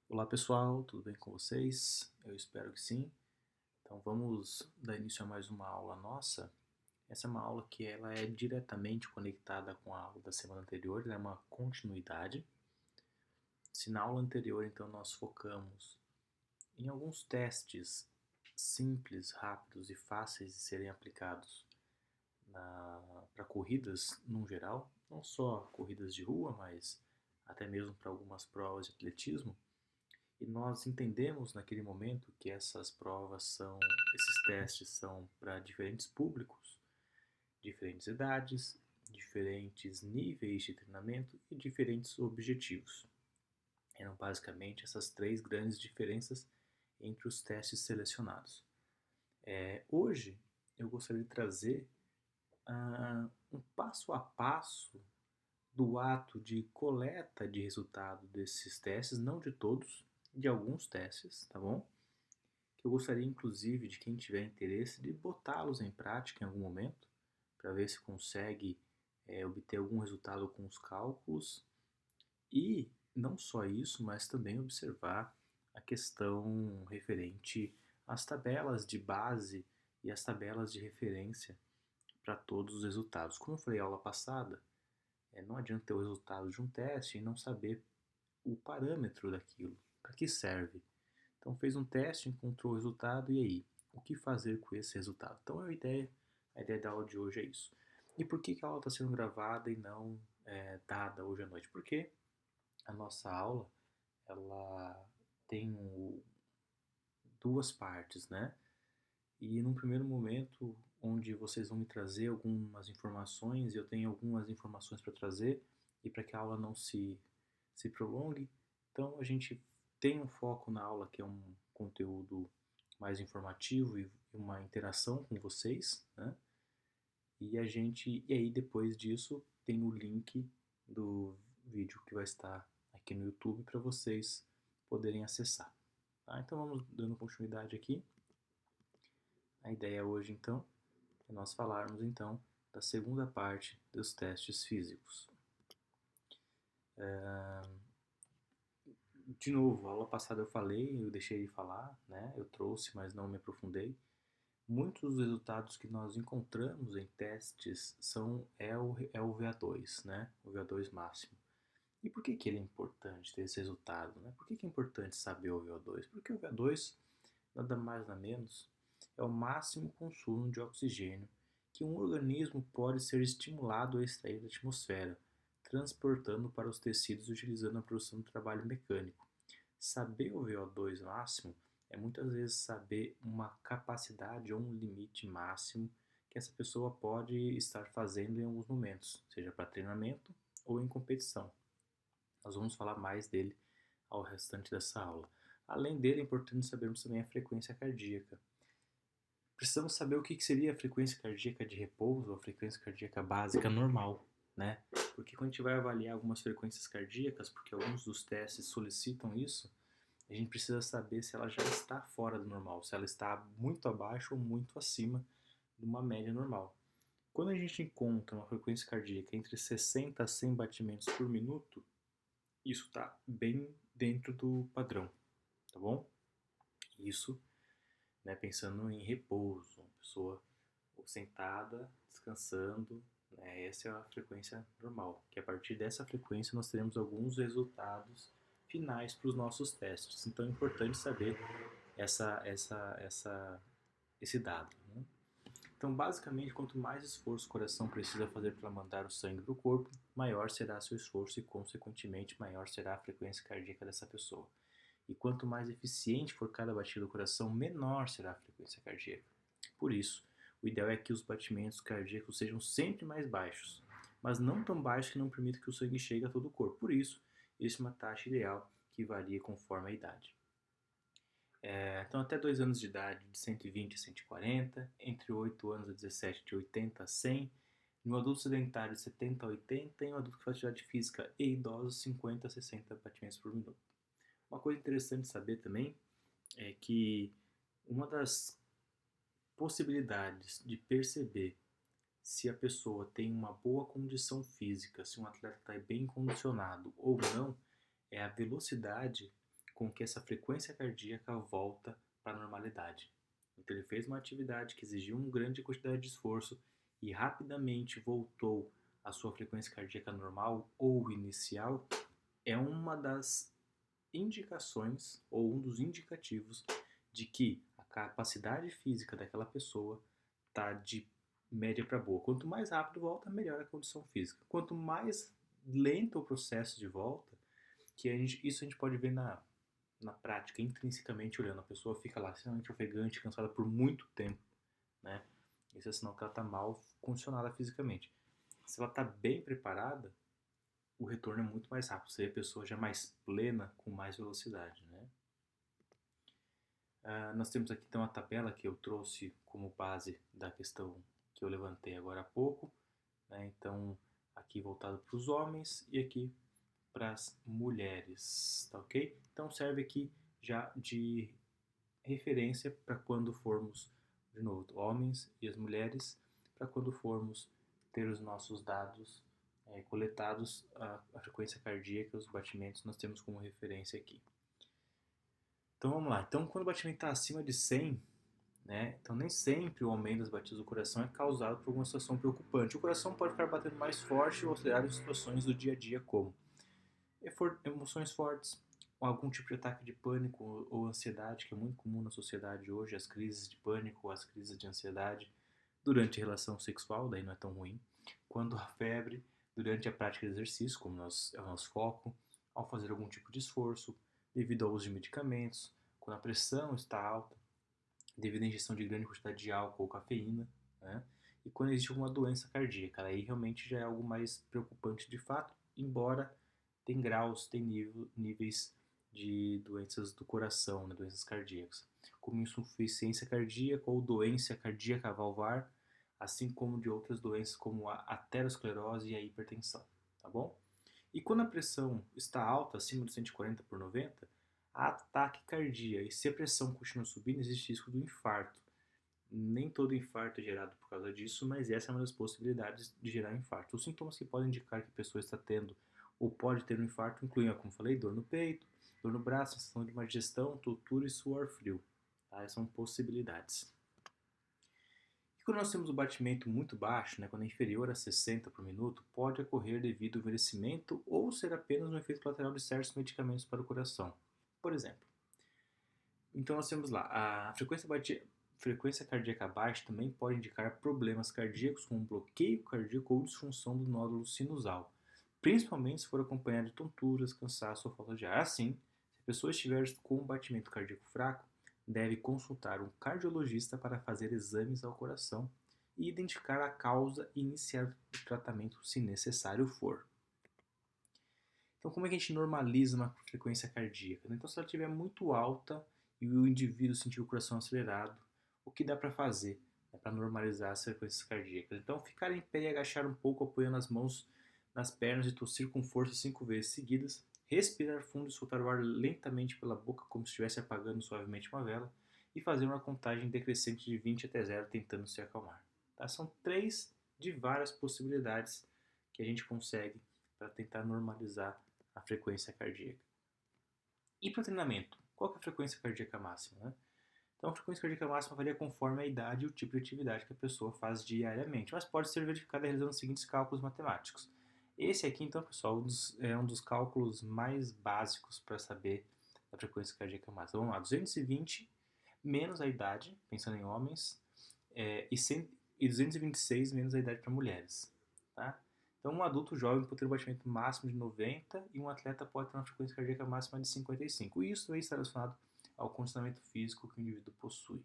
Olá pessoal, tudo bem com vocês? Eu espero que sim. Então vamos dar início a mais uma aula nossa. Essa é uma aula que ela é diretamente conectada com a aula da semana anterior, ela é uma continuidade. Se na aula anterior então nós focamos em alguns testes simples, rápidos e fáceis de serem aplicados para corridas no geral, não só corridas de rua, mas até mesmo para algumas provas de atletismo. E nós entendemos naquele momento que esses testes são para diferentes públicos, diferentes idades, diferentes níveis de treinamento e diferentes objetivos. Eram basicamente essas três grandes diferenças entre os testes selecionados. Hoje eu gostaria de trazer um passo a passo do ato de coleta de resultado desses testes, não de todos, de alguns testes, tá bom? Que eu gostaria inclusive de quem tiver interesse de botá-los em prática em algum momento, para ver se consegue obter algum resultado com os cálculos e não só isso, mas também observar a questão referente às tabelas de base e às tabelas de referência para todos os resultados. Como eu falei na aula passada, não adianta ter o resultado de um teste e não saber o parâmetro daquilo, para que serve. Então fez um teste, encontrou o resultado e aí? O que fazer com esse resultado? Então a ideia da aula de hoje é isso. E por que a aula está sendo gravada e não dada hoje à noite? Porque a nossa aula ela tem duas partes, né? E num primeiro momento, onde vocês vão me trazer algumas informações, eu tenho algumas informações para trazer, e para que a aula não se prolongue, então a gente tem um foco na aula que é um conteúdo mais informativo e uma interação com vocês, né? E aí depois disso tem o link do vídeo que vai estar aqui no YouTube para vocês poderem acessar. Tá? Então vamos dando continuidade aqui. A ideia hoje então é nós falarmos então da segunda parte dos testes físicos. De novo, a aula passada eu deixei de falar, né? Eu trouxe, mas não me aprofundei. Muitos dos resultados que nós encontramos em testes é o VA2, né? O VA2 máximo. E por que ele é importante ter esse resultado, né? Por que é importante saber o VO2? Porque o VO2, nada mais nada menos, é o máximo consumo de oxigênio que um organismo pode ser estimulado a extrair da atmosfera, transportando para os tecidos utilizando a produção do trabalho mecânico. Saber o VO2 máximo é muitas vezes saber uma capacidade ou um limite máximo que essa pessoa pode estar fazendo em alguns momentos, seja para treinamento ou em competição. Nós vamos falar mais dele ao restante dessa aula. Além dele, é importante sabermos também a frequência cardíaca. Precisamos saber o que seria a frequência cardíaca de repouso ou a frequência cardíaca básica normal, né? Porque quando a gente vai avaliar algumas frequências cardíacas, porque alguns dos testes solicitam isso, a gente precisa saber se ela já está fora do normal, se ela está muito abaixo ou muito acima de uma média normal. Quando a gente encontra uma frequência cardíaca entre 60 a 100 batimentos por minuto, isso está bem dentro do padrão, tá bom? Isso, né, pensando em repouso, uma pessoa sentada, descansando, né, essa é a frequência normal, que a partir dessa frequência nós teremos alguns resultados finais para os nossos testes. Então é importante saber esse dado. Né? Então, basicamente, quanto mais esforço o coração precisa fazer para mandar o sangue para o corpo, maior será seu esforço e, consequentemente, maior será a frequência cardíaca dessa pessoa. E quanto mais eficiente for cada batida do coração, menor será a frequência cardíaca. Por isso, o ideal é que os batimentos cardíacos sejam sempre mais baixos, mas não tão baixos que não permita que o sangue chegue a todo o corpo. Por isso, existe uma taxa ideal que varia conforme a idade. Então, até 2 anos de idade, de 120 a 140, entre 8 anos a 17, de 80 a 100, no adulto sedentário, de 70 a 80, e no adulto que faz atividade física e idosos, 50 a 60 batimentos por minuto. Uma coisa interessante saber também é que uma das possibilidades de perceber se a pessoa tem uma boa condição física, se um atleta está bem condicionado ou não, é a velocidade com que essa frequência cardíaca volta para a normalidade. Então ele fez uma atividade que exigiu uma grande quantidade de esforço e rapidamente voltou à sua frequência cardíaca normal ou inicial, é uma das indicações ou um dos indicativos de que a capacidade física daquela pessoa está de média para boa. Quanto mais rápido volta, melhor a condição física. Quanto mais lento o processo de volta, isso a gente pode ver na prática, intrinsecamente olhando. A pessoa fica lá extremamente ofegante, cansada por muito tempo, né? Isso é sinal que ela está mal condicionada fisicamente. Se ela está bem preparada, o retorno é muito mais rápido. Você vê a pessoa já mais plena, com mais velocidade, né? Nós temos aqui então a tabela que eu trouxe como base da questão que eu levantei agora há pouco, né? Então, aqui voltado para os homens e aqui para as mulheres, tá ok? Então serve aqui já de referência para quando formos, de novo, homens e as mulheres, para quando formos ter os nossos dados coletados, a frequência cardíaca, os batimentos, nós temos como referência aqui. Então vamos lá. Então quando o batimento está acima de 100, né? Então nem sempre o aumento das batidas do coração é causado por alguma situação preocupante. O coração pode ficar batendo mais forte ou acelerar em situações do dia a dia como emoções fortes, algum tipo de ataque de pânico ou ansiedade, que é muito comum na sociedade hoje, as crises de pânico ou as crises de ansiedade durante a relação sexual, daí não é tão ruim, quando a febre, durante a prática de exercício, como é o nosso foco, ao fazer algum tipo de esforço, devido ao uso de medicamentos, quando a pressão está alta, devido à ingestão de grande quantidade de álcool ou cafeína, né? E quando existe alguma doença cardíaca, aí realmente já é algo mais preocupante de fato, embora tem graus, tem níveis de doenças do coração, né, doenças cardíacas, como insuficiência cardíaca ou doença cardíaca valvar, assim como de outras doenças como a aterosclerose e a hipertensão, tá bom? E quando a pressão está alta, acima de 140 por 90, há ataque cardíaco. E se a pressão continua subindo, existe risco do infarto. Nem todo infarto é gerado por causa disso, mas essa é uma das possibilidades de gerar infarto. Os sintomas que podem indicar que a pessoa está tendo ou pode ter um infarto incluem, como falei, dor no peito, dor no braço, sensação de má digestão, tontura e suor frio. Tá? Essas são possibilidades. E quando nós temos o batimento muito baixo, né, quando é inferior a 60 por minuto, pode ocorrer devido ao envelhecimento ou ser apenas um efeito colateral de certos medicamentos para o coração. Por exemplo, então nós temos lá a frequência cardíaca baixa também pode indicar problemas cardíacos como bloqueio cardíaco ou disfunção do nódulo sinusal, principalmente se for acompanhado de tonturas, cansaço ou falta de ar. Assim, se a pessoa estiver com um batimento cardíaco fraco, deve consultar um cardiologista para fazer exames ao coração e identificar a causa e iniciar o tratamento se necessário for. Então, como é que a gente normaliza uma frequência cardíaca? Então, se ela estiver muito alta e o indivíduo sentir o coração acelerado, o que dá para fazer, né, para normalizar as frequências cardíacas? Então, ficar em pé e agachar um pouco, apoiando as mãos nas pernas e tossir com força 5 vezes seguidas, respirar fundo e soltar o ar lentamente pela boca como se estivesse apagando suavemente uma vela e fazer uma contagem decrescente de 20 até 0 tentando se acalmar. Tá? São 3 de várias possibilidades que a gente consegue para tentar normalizar a frequência cardíaca. E para o treinamento? Qual é a frequência cardíaca máxima? Né? Então, a frequência cardíaca máxima varia conforme a idade e o tipo de atividade que a pessoa faz diariamente, mas pode ser verificada realizando os seguintes cálculos matemáticos. Esse aqui, então, pessoal, é um dos cálculos mais básicos para saber a frequência cardíaca máxima. Vamos lá, 220 menos a idade, pensando em homens, e 226 menos a idade para mulheres. Tá? Então, um adulto jovem pode ter um batimento máximo de 90 e um atleta pode ter uma frequência cardíaca máxima de 55. E isso vai estar relacionado ao condicionamento físico que o indivíduo possui.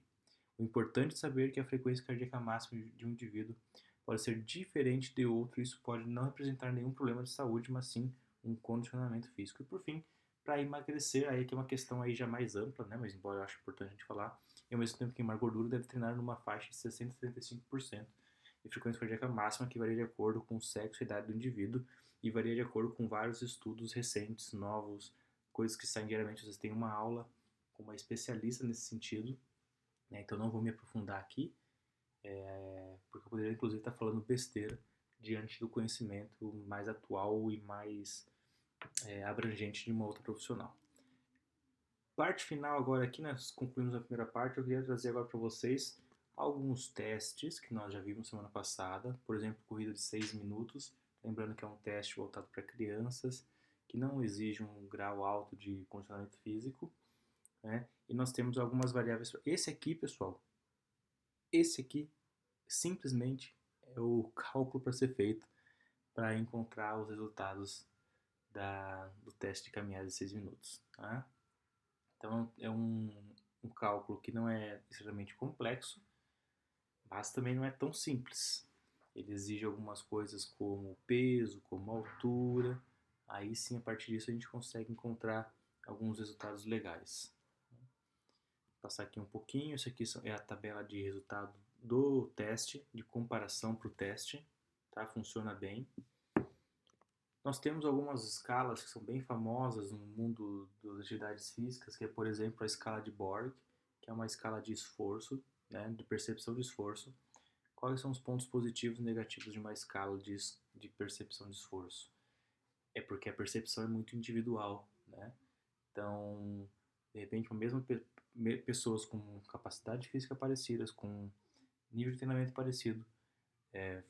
O importante é saber que a frequência cardíaca máxima de um indivíduo pode ser diferente de outro e isso pode não representar nenhum problema de saúde, mas sim um condicionamento físico. E por fim, para emagrecer, aí que é uma questão aí já mais ampla, né? Mas embora eu acho importante a gente falar, e ao mesmo tempo que queimar gordura deve treinar numa faixa de 60 a 75% de frequência cardíaca máxima, que varia de acordo com o sexo e idade do indivíduo e varia de acordo com vários estudos recentes, novos, coisas que saem diariamente. Vocês têm uma aula com uma especialista nesse sentido, né? Então não vou me aprofundar aqui, porque eu poderia inclusive estar falando besteira diante do conhecimento mais atual e mais abrangente de uma outra profissional. Parte final agora aqui, nós concluímos a primeira parte, eu queria trazer agora para vocês alguns testes que nós já vimos semana passada, por exemplo, corrida de 6 minutos, lembrando que é um teste voltado para crianças, que não exige um grau alto de condicionamento físico, né? E nós temos algumas variáveis. Esse aqui, pessoal, esse aqui simplesmente é o cálculo para ser feito para encontrar os resultados do teste de caminhada de 6 minutos. Tá? Então é um cálculo que não é extremamente complexo, mas também não é tão simples. Ele exige algumas coisas como peso, como altura. Aí sim, a partir disso, a gente consegue encontrar alguns resultados legais. Vou passar aqui um pouquinho. Isso aqui é a tabela de resultado do teste, de comparação para o teste. Tá? Funciona bem. Nós temos algumas escalas que são bem famosas no mundo das atividades físicas, que é, por exemplo, a escala de Borg, que é uma escala de esforço, né, de percepção de esforço. Quais são os pontos positivos e negativos de uma escala de percepção de esforço? É porque a percepção é muito individual, né? Então, de repente, mesmo pessoas com capacidade física parecidas, com nível de treinamento parecido,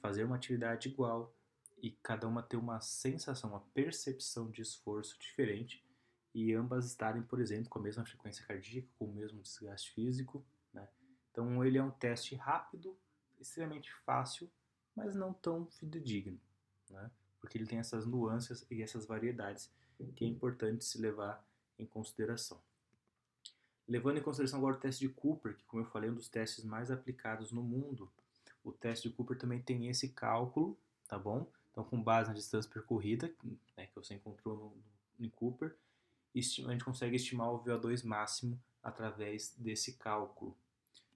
fazer uma atividade igual e cada uma ter uma sensação, uma percepção de esforço diferente e ambas estarem, por exemplo, com a mesma frequência cardíaca, com o mesmo desgaste físico, né? Então ele é um teste rápido, extremamente fácil, mas não tão fidedigno, né? Porque ele tem essas nuances e essas variedades que é importante se levar em consideração. Levando em consideração agora o teste de Cooper, que como eu falei é um dos testes mais aplicados no mundo, o teste de Cooper também tem esse cálculo, tá bom? Então, com base na distância percorrida, né, que você encontrou em Cooper, a gente consegue estimar o VO2 máximo através desse cálculo.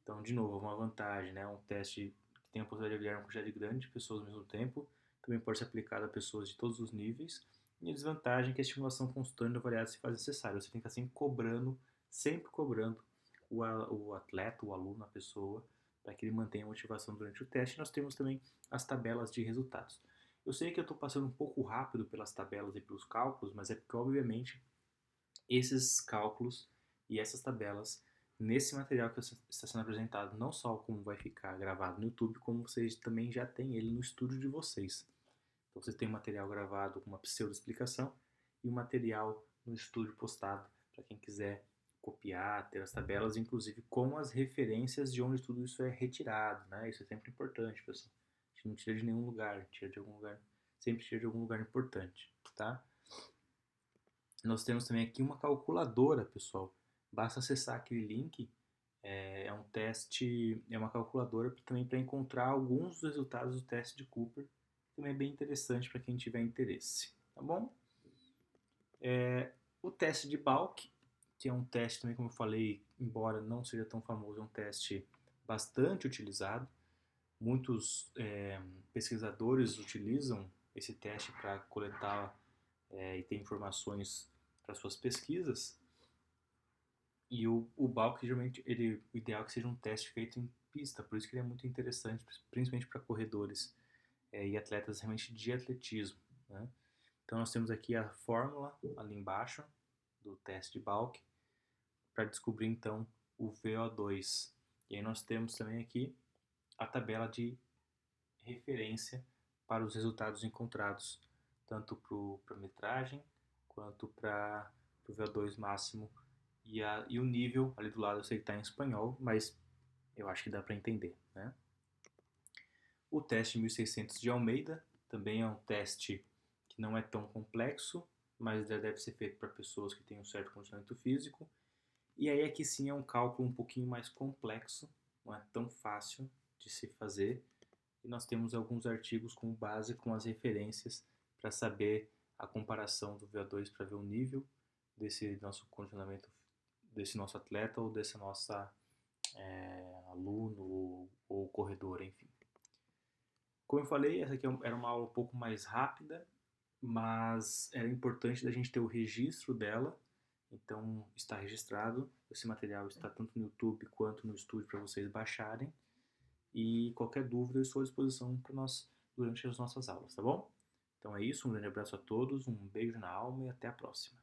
Então, de novo, uma vantagem, né? Um teste que tem a possibilidade de avaliar uma quantidade grande de pessoas ao mesmo tempo, também pode ser aplicado a pessoas de todos os níveis. E a desvantagem é que a estimulação constante variável se faz necessária. Você tem que estar sempre cobrando o atleta, o aluno, a pessoa, para que ele mantenha a motivação durante o teste. Nós temos também as tabelas de resultados. Eu sei que eu estou passando um pouco rápido pelas tabelas e pelos cálculos, mas é porque, obviamente, esses cálculos e essas tabelas nesse material que está sendo apresentado, não só como vai ficar gravado no YouTube, como vocês também já têm ele no estúdio de vocês. Então vocês têm um material gravado com uma pseudo-explicação e um material no estúdio postado para quem quiser copiar, ter as tabelas, inclusive com as referências de onde tudo isso é retirado, né? Isso é sempre importante, pessoal. A gente não tira de nenhum lugar, tira de algum lugar, sempre tira de algum lugar importante, tá? Nós temos também aqui uma calculadora, pessoal. Basta acessar aquele link. É um teste, é uma calculadora também para encontrar alguns dos resultados do teste de Cooper. Também é bem interessante para quem tiver interesse, tá bom? O teste de Balk, que é um teste também, como eu falei, embora não seja tão famoso, é um teste bastante utilizado. Muitos pesquisadores utilizam esse teste para coletar e ter informações para suas pesquisas. E o Balk, geralmente, o ideal é que seja um teste feito em pista, por isso que ele é muito interessante, principalmente para corredores e atletas realmente de atletismo, né? Então nós temos aqui a fórmula ali embaixo do teste de Balk para descobrir então o VO2. E aí nós temos também aqui a tabela de referência para os resultados encontrados, tanto para a metragem quanto para o VO2 máximo e o nível ali do lado eu sei que está em espanhol, mas eu acho que dá para entender, né? O teste 1600 de Almeida também é um teste que não é tão complexo, mas já deve ser feito para pessoas que têm um certo condicionamento físico. E aí aqui sim é um cálculo um pouquinho mais complexo, não é tão fácil de se fazer. E nós temos alguns artigos como base com as referências para saber a comparação do VO2 para ver o nível desse nosso condicionamento, desse nosso atleta ou desse nossa aluno ou corredor, enfim. Como eu falei, essa aqui era uma aula um pouco mais rápida, mas era importante da gente ter o registro dela. Então está registrado, esse material está tanto no YouTube quanto no estúdio para vocês baixarem. E qualquer dúvida eu estou à disposição para nós durante as nossas aulas, tá bom? Então é isso, um grande abraço a todos, um beijo na alma e até a próxima.